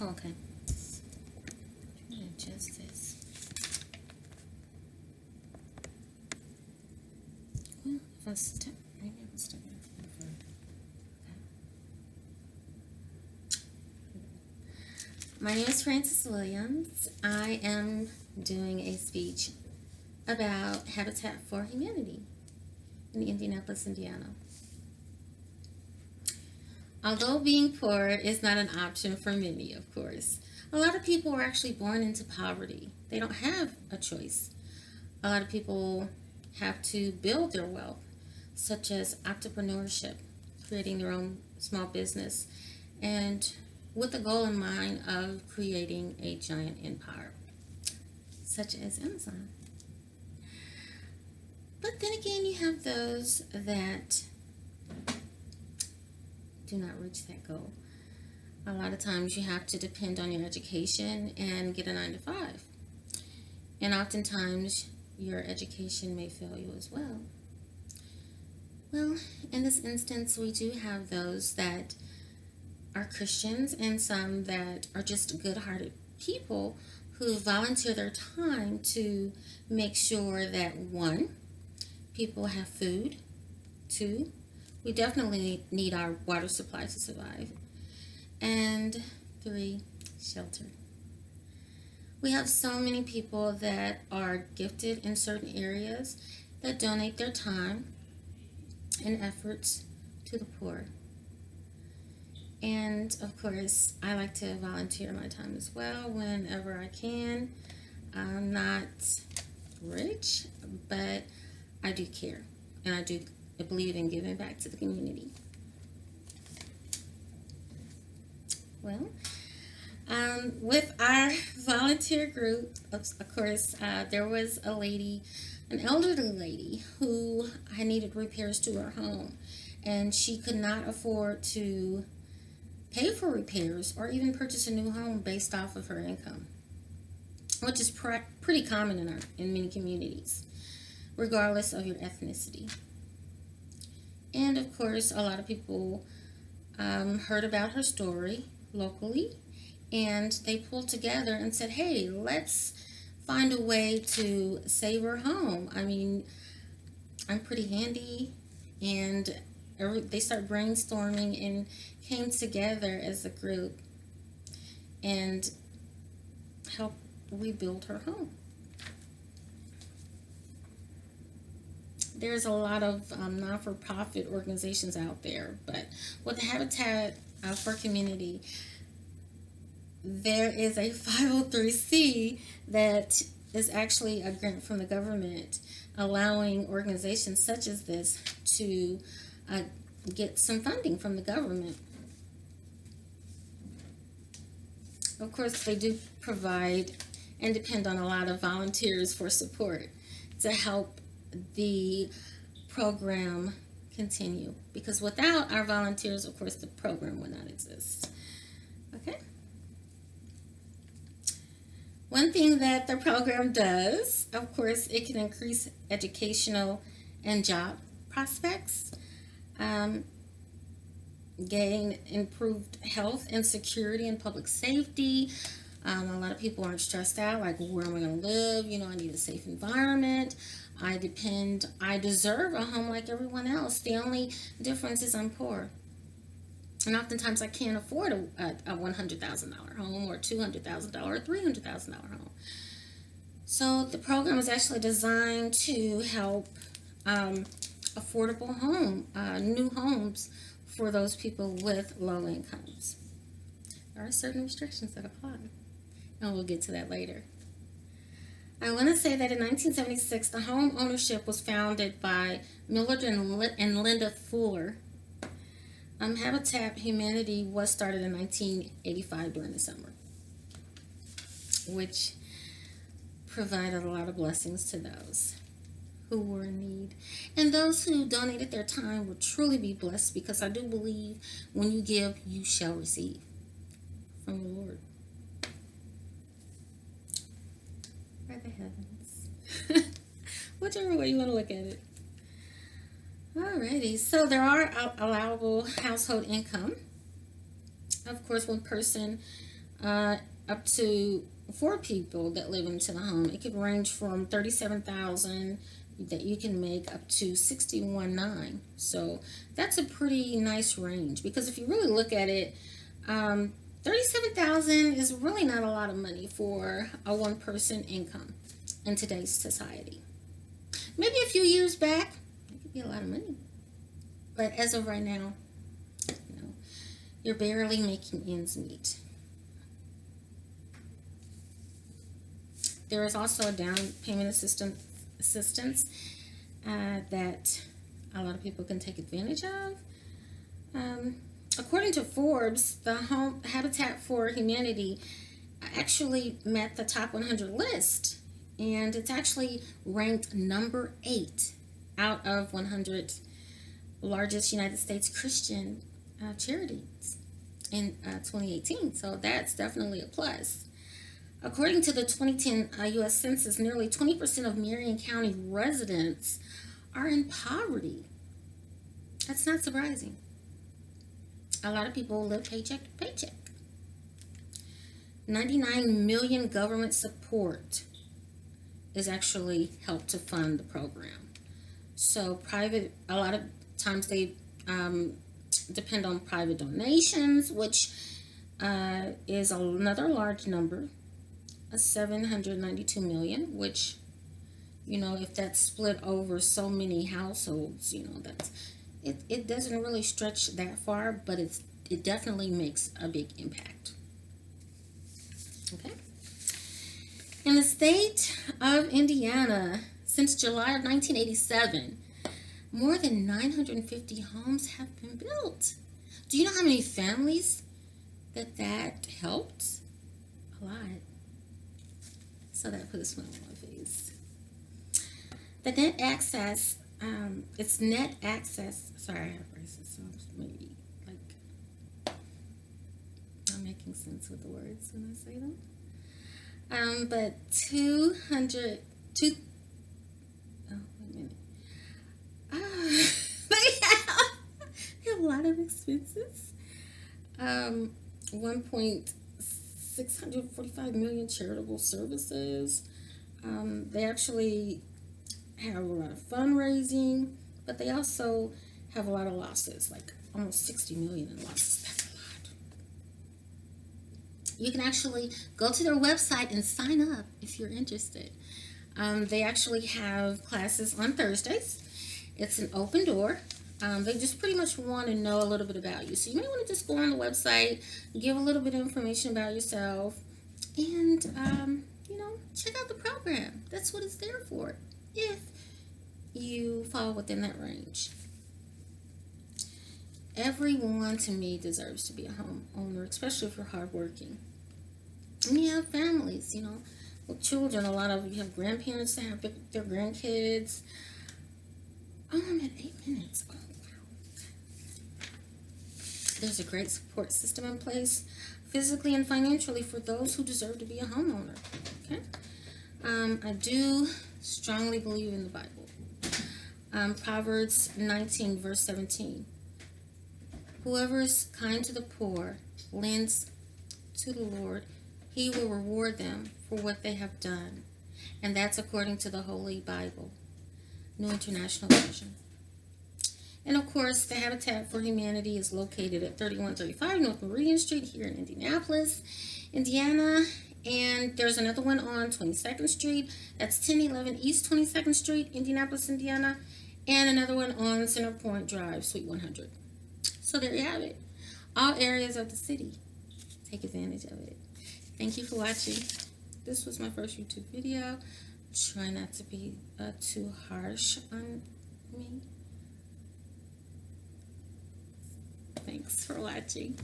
Oh, okay. I'm gonna adjust this. Well, if I step, maybe I can step in further. My name is Frances Williams. I am doing a speech about Habitat for Humanity in Indianapolis, Indiana. Although being poor is not an option for many, of course, a lot of people are actually born into poverty. They don't have a choice. A lot of people have to build their wealth, such as entrepreneurship, creating their own small business, and with the goal in mind of creating a giant empire, such as Amazon. But then again, you have those that do not reach that goal. A lot of times you have to depend on your education and get a 9 to 5. And oftentimes your education may fail you as well. Well, in this instance, we do have those that are Christians and some that are just good-hearted people who volunteer their time to make sure that 1, people have food, 2, we definitely need our water supply to survive, and 3, shelter. We have so many people that are gifted in certain areas that donate their time and efforts to the poor. And of course, I like to volunteer my time as well whenever I can. I'm not rich, but I do care, and I do believe in giving back to the community. Well, with our volunteer group, of course, there was a lady, an elderly lady, who I needed repairs to her home, and she could not afford to pay for repairs or even purchase a new home based off of her income, which is pretty common in many communities, regardless of your ethnicity. And of course, a lot of people heard about her story locally, and they pulled together and said, hey, let's find a way to save her home. I mean, I'm pretty handy, and they start brainstorming and came together as a group and helped rebuild her home. There's a lot of non-for-profit organizations out there, but with the Habitat for Community, there is a 503c that is actually a grant from the government, allowing organizations such as this to get some funding from the government. Of course, they do provide and depend on a lot of volunteers for support to help the program continue, because without our volunteers, of course, the program would not exist. Okay. One thing that the program does, of course, it can increase educational and job prospects, gain improved health and security and public safety. A lot of people aren't stressed out, like, where am I going to live? You know, I need a safe environment. I deserve a home like everyone else. The only difference is I'm poor. And oftentimes I can't afford a $100,000 home or $200,000 or $300,000 home. So the program is actually designed to help affordable new homes for those people with low incomes. There are certain restrictions that apply, and we'll get to that later. I want to say that in 1976, the home ownership was founded by Millard and Linda Fuller. Habitat Humanity was started in 1985 during the summer, which provided a lot of blessings to those who were in need. And those who donated their time will truly be blessed, because I do believe when you give, you shall receive from the Lord. By the heavens. Whichever way you want to look at it. Alrighty, so there are allowable household income. Of course, one person up to 4 people that live into the home. It could range from 37,000 that you can make up to 61.9. So that's a pretty nice range, because if you really look at it, 37,000 is really not a lot of money for a one-person income in today's society. Maybe a few years back, it could be a lot of money. But as of right now, you're barely making ends meet. There is also a down payment assistance that a lot of people can take advantage of. According to Forbes, the Habitat for Humanity actually met the top 100 list, and it's actually ranked number 8 out of 100 largest United States Christian charities in 2018. So that's definitely a plus. According to the 2010 U.S. Census, nearly 20% of Marion County residents are in poverty. That's not surprising. A lot of people live paycheck to paycheck. 99 million government support is actually helped to fund the program. So a lot of times they depend on private donations, which is another large number, 792 million, which, if that's split over so many households, that's it doesn't really stretch that far, but it definitely makes a big impact. Okay. In the state of Indiana, since July of 1987, more than 950 homes have been built. Do you know how many families that helped? A lot. So that put a smile on my face. The net access, it's net access. Sorry, I have braces, so maybe not making sense with the words when I say them. But 200. Oh, wait a minute. They have a lot of expenses. 1.645 million charitable services. They actually have a lot of fundraising, but they also have a lot of losses, like almost 60 million in losses. That's a lot. You can actually go to their website and sign up if you're interested. They actually have classes on Thursdays. It's an open door. They just pretty much want to know a little bit about you. So you may want to just go on the website, give a little bit of information about yourself, and, check out the program. That's what it's there for, if you fall within that range. Everyone, to me, deserves to be a homeowner, especially if you're hardworking. And you have families, with children. A lot of you have grandparents that have their grandkids. Oh, I'm at 8 minutes. Oh, wow. There's a great support system in place, physically and financially, for those who deserve to be a homeowner. Okay? I do strongly believe in the Bible. Proverbs 19, verse 17. Whoever is kind to the poor lends to the Lord. He will reward them for what they have done. And that's according to the Holy Bible, New International Version. And of course, the Habitat for Humanity is located at 3135 North Meridian Street here in Indianapolis, Indiana. And there's another one on 22nd Street. That's 1011 East 22nd Street, Indianapolis, Indiana. And another one on Center Point Drive, Suite 100. So there you have it. All areas of the city. Take advantage of it. Thank you for watching. This was my first YouTube video. Try not to be too harsh on me. Thanks for watching.